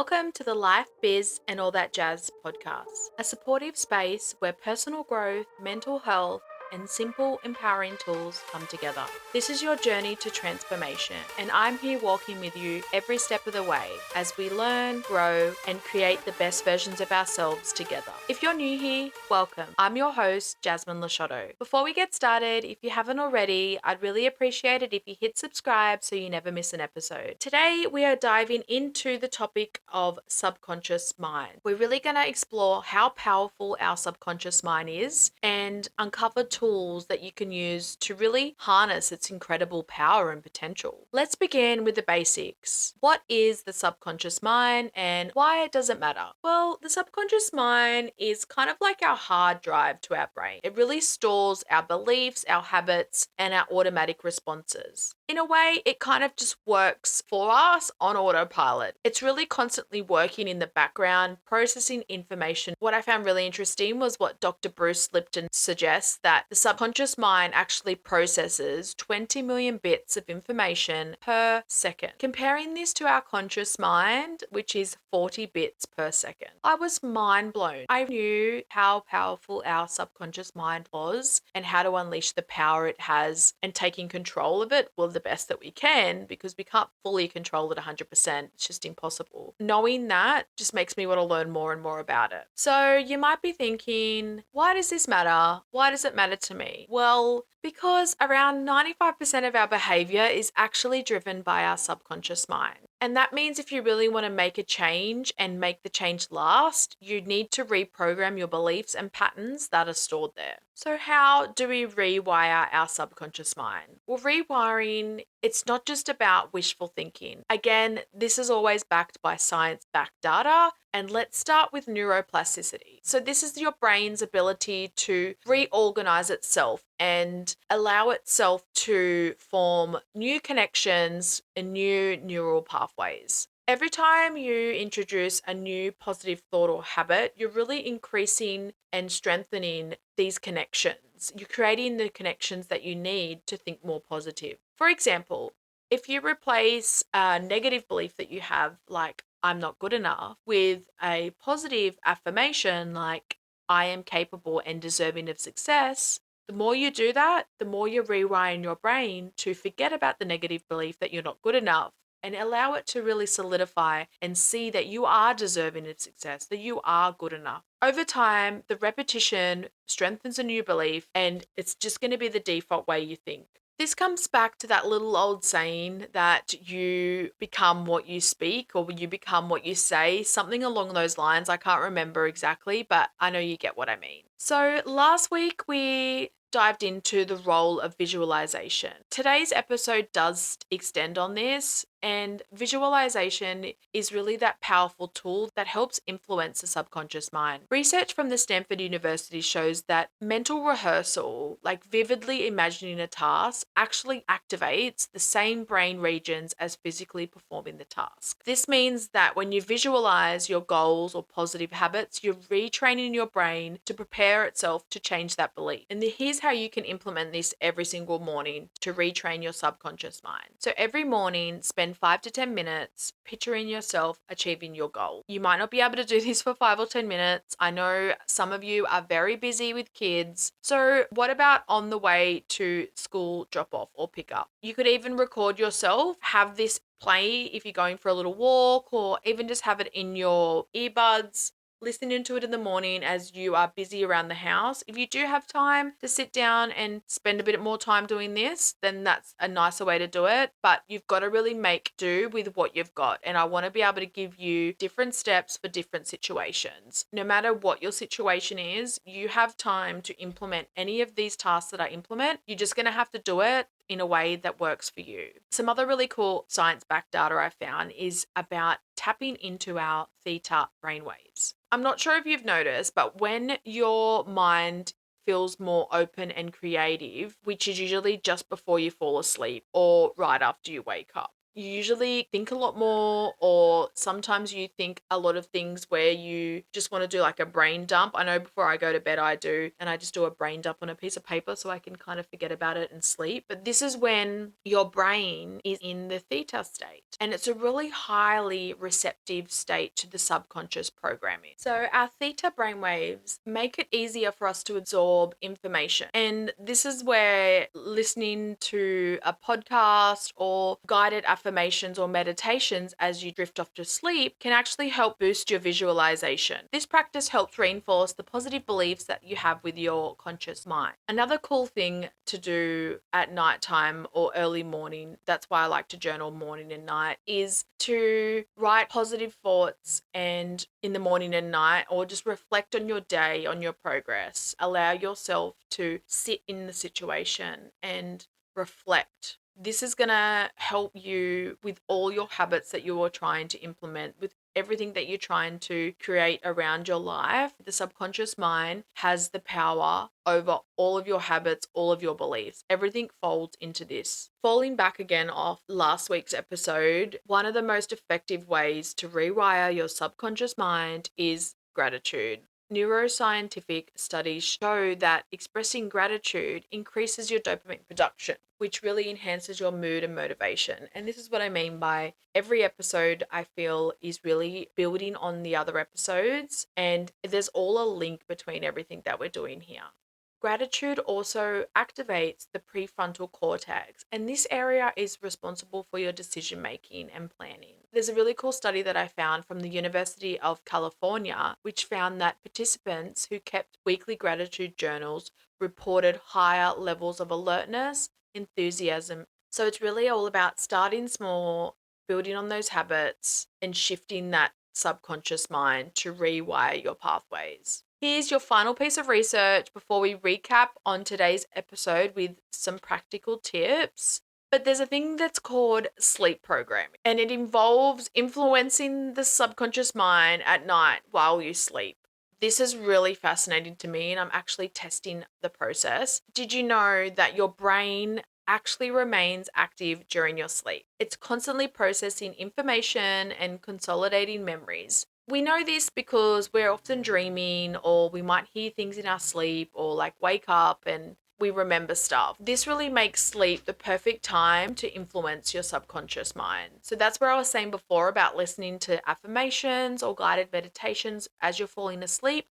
Welcome to the Life, Biz, and All That Jazz podcast, a supportive space where personal growth, mental health, and simple, empowering tools come together. This is your journey to transformation, and I'm here walking with you every step of the way as we learn, grow, and create the best versions of ourselves together. If you're new here, welcome. I'm your host, Jasmine Lisciotto. Before we get started, if you haven't already, I'd really appreciate it if you hit subscribe so you never miss an episode. Today, we are diving into the topic of subconscious mind. We're really going to explore how powerful our subconscious mind is and uncover tools that you can use to really harness its incredible power and potential. Let's begin with the basics. What is the subconscious mind and why does it matter? Well, the subconscious mind is kind of like our hard drive to our brain. It really stores our beliefs, our habits, and our automatic responses. In a way, it kind of just works for us on autopilot. It's really constantly working in the background, processing information. What I found really interesting was what Dr. Bruce Lipton suggests, that the subconscious mind actually processes 20 million bits of information per second. Comparing this to our conscious mind, which is 40 bits per second. I was mind blown. I knew how powerful our subconscious mind was and how to unleash the power it has and taking control of it, well, the best that we can, because we can't fully control it 100%. It's just impossible. Knowing that just makes me want to learn more and more about it. So you might be thinking, why does this matter? Why does it matter to me? Well, because around 95% of our behavior is actually driven by our subconscious mind. And that means if you really want to make a change and make the change last, you need to reprogram your beliefs and patterns that are stored there. So how do we rewire our subconscious mind? Well, rewiring, it's not just about wishful thinking. Again, this is always backed by science-backed data. And let's start with neuroplasticity. So this is your brain's ability to reorganize itself and allow itself to form new connections and new neural pathways. Every time you introduce a new positive thought or habit, you're really increasing and strengthening these connections. You're creating the connections that you need to think more positive. For example, if you replace a negative belief that you have, like I'm not good enough, with a positive affirmation like I am capable and deserving of success, the more you do that, the more you're rewiring your brain to forget about the negative belief that you're not good enough and allow it to really solidify and see that you are deserving of success, that you are good enough. Over time, the repetition strengthens a new belief and it's just going to be the default way you think. This comes back to that little old saying that you become what you speak or you become what you say, something along those lines. I can't remember exactly, but I know you get what I mean. So last week we dived into the role of visualization. Today's episode does extend on this, and visualization is really that powerful tool that helps influence the subconscious mind. Research from the Stanford University shows that mental rehearsal, like vividly imagining a task, actually activates the same brain regions as physically performing the task. This means that when you visualize your goals or positive habits, you're retraining your brain to prepare itself to change that belief. And here's how you can implement this every single morning to retrain your subconscious mind. So every morning, spend 5 to 10 minutes picturing yourself achieving your goal. You might not be able to do this for 5 or 10 minutes. I know some of you are very busy with kids. So what about on the way to school drop off or pick up? You could even record yourself, have this play if you're going for a little walk, or even just have it in your earbuds, listening to it in the morning as you are busy around the house. If you do have time to sit down and spend a bit more time doing this, then that's a nicer way to do it. But you've got to really make do with what you've got. And I want to be able to give you different steps for different situations. No matter what your situation is, you have time to implement any of these tasks that I implement. You're just going to have to do it in a way that works for you. Some other really cool science-backed data I found is about tapping into our theta brainwaves. I'm not sure if you've noticed, but when your mind feels more open and creative, which is usually just before you fall asleep or right after you wake up, you usually think a lot more, or sometimes you think a lot of things where you just want to do like a brain dump. I know before I go to bed, I just do a brain dump on a piece of paper so I can kind of forget about it and sleep. But this is when your brain is in the theta state, and it's a really highly receptive state to the subconscious programming. So our theta brainwaves make it easier for us to absorb information. And this is where listening to a podcast or guided affirmations or meditations as you drift off to sleep can actually help boost your visualization. This practice helps reinforce the positive beliefs that you have with your conscious mind. Another cool thing to do at nighttime or early morning, that's why I like to journal morning and night, is to write positive thoughts and in the morning and night, or just reflect on your day, on your progress. Allow yourself to sit in the situation and reflect. This is going to help you with all your habits that you are trying to implement, with everything that you're trying to create around your life. The subconscious mind has the power over all of your habits, all of your beliefs. Everything folds into this. Falling back again off last week's episode, one of the most effective ways to rewire your subconscious mind is gratitude. Neuroscientific studies show that expressing gratitude increases your dopamine production, which really enhances your mood and motivation. And this is what I mean by every episode, I feel, is really building on the other episodes. And there's all a link between everything that we're doing here. Gratitude also activates the prefrontal cortex, and this area is responsible for your decision making and planning. There's a really cool study that I found from the University of California, which found that participants who kept weekly gratitude journals reported higher levels of alertness, enthusiasm. So it's really all about starting small, building on those habits, and shifting that subconscious mind to rewire your pathways. Here's your final piece of research before we recap on today's episode with some practical tips. But there's a thing that's called sleep programming, and it involves influencing the subconscious mind at night while you sleep. This is really fascinating to me, and I'm actually testing the process. Did you know that your brain actually remains active during your sleep? It's constantly processing information and consolidating memories. We know this because we're often dreaming, or we might hear things in our sleep, or like wake up and we remember stuff. This really makes sleep the perfect time to influence your subconscious mind. So that's where I was saying before about listening to affirmations or guided meditations as you're falling asleep.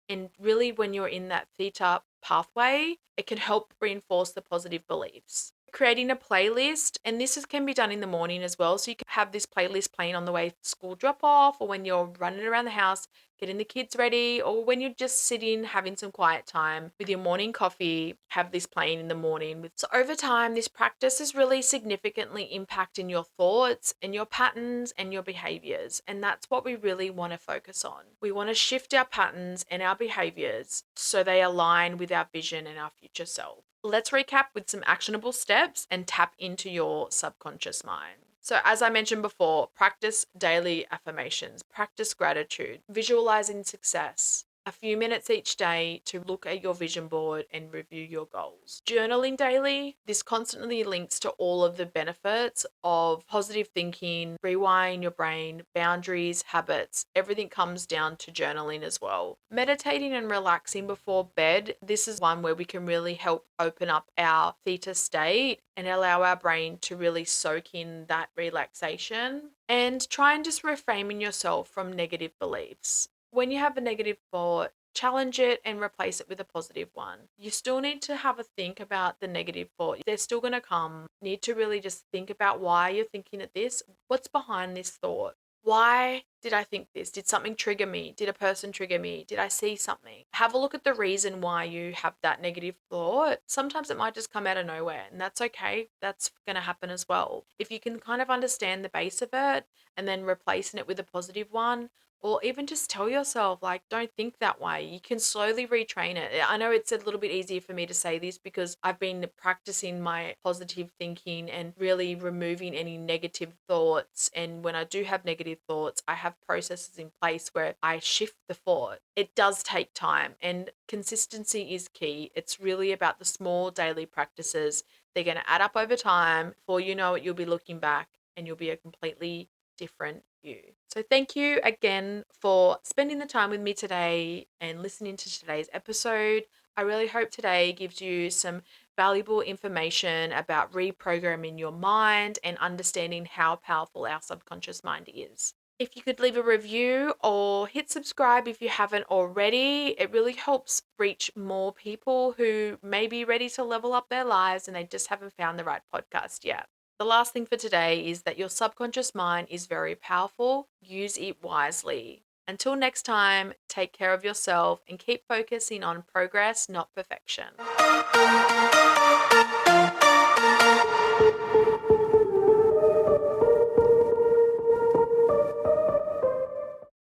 And really, when you're in that theta pathway, it can help reinforce the positive beliefs. Creating a playlist, and can be done in the morning as well. So you can have this playlist playing on the way to school drop off, or when you're running around the house, getting the kids ready, or when you're just sitting having some quiet time with your morning coffee, have this playing in the morning. So over time, this practice is really significantly impacting your thoughts and your patterns and your behaviors. And that's what we really want to focus on. We want to shift our patterns and our behaviors so they align with our vision and our future self. Let's recap with some actionable steps and tap into your subconscious mind. So, as I mentioned before, practice daily affirmations, practice gratitude, visualizing success, a few minutes each day to look at your vision board and review your goals. Journaling daily, this constantly links to all of the benefits of positive thinking, rewiring your brain, boundaries, habits. Everything comes down to journaling as well. Meditating and relaxing before bed, this is one where we can really help open up our theta state and allow our brain to really soak in that relaxation. And try and just reframing yourself from negative beliefs. When you have a negative thought, challenge it and replace it with a positive one. You still need to have a think about the negative thought. They're still going to come. You need to really just think about why you're thinking of this. What's behind this thought? Why did I think this? Did something trigger me? Did a person trigger me? Did I see something? Have a look at the reason why you have that negative thought. Sometimes it might just come out of nowhere, and that's okay. That's going to happen as well. If you can kind of understand the base of it and then replacing it with a positive one, or even just tell yourself, like, don't think that way. You can slowly retrain it. I know it's a little bit easier for me to say this because I've been practicing my positive thinking and really removing any negative thoughts. And when I do have negative thoughts, I have processes in place where I shift the thought. It does take time, and consistency is key. It's really about the small daily practices. They're going to add up over time. Before you know it, you'll be looking back and you'll be a completely different you. So, thank you again for spending the time with me today and listening to today's episode. I really hope today gives you some valuable information about reprogramming your mind and understanding how powerful our subconscious mind is. If you could leave a review or hit subscribe if you haven't already, it really helps reach more people who may be ready to level up their lives and they just haven't found the right podcast yet. The last thing for today is that your subconscious mind is very powerful. Use it wisely. Until next time, take care of yourself and keep focusing on progress, not perfection.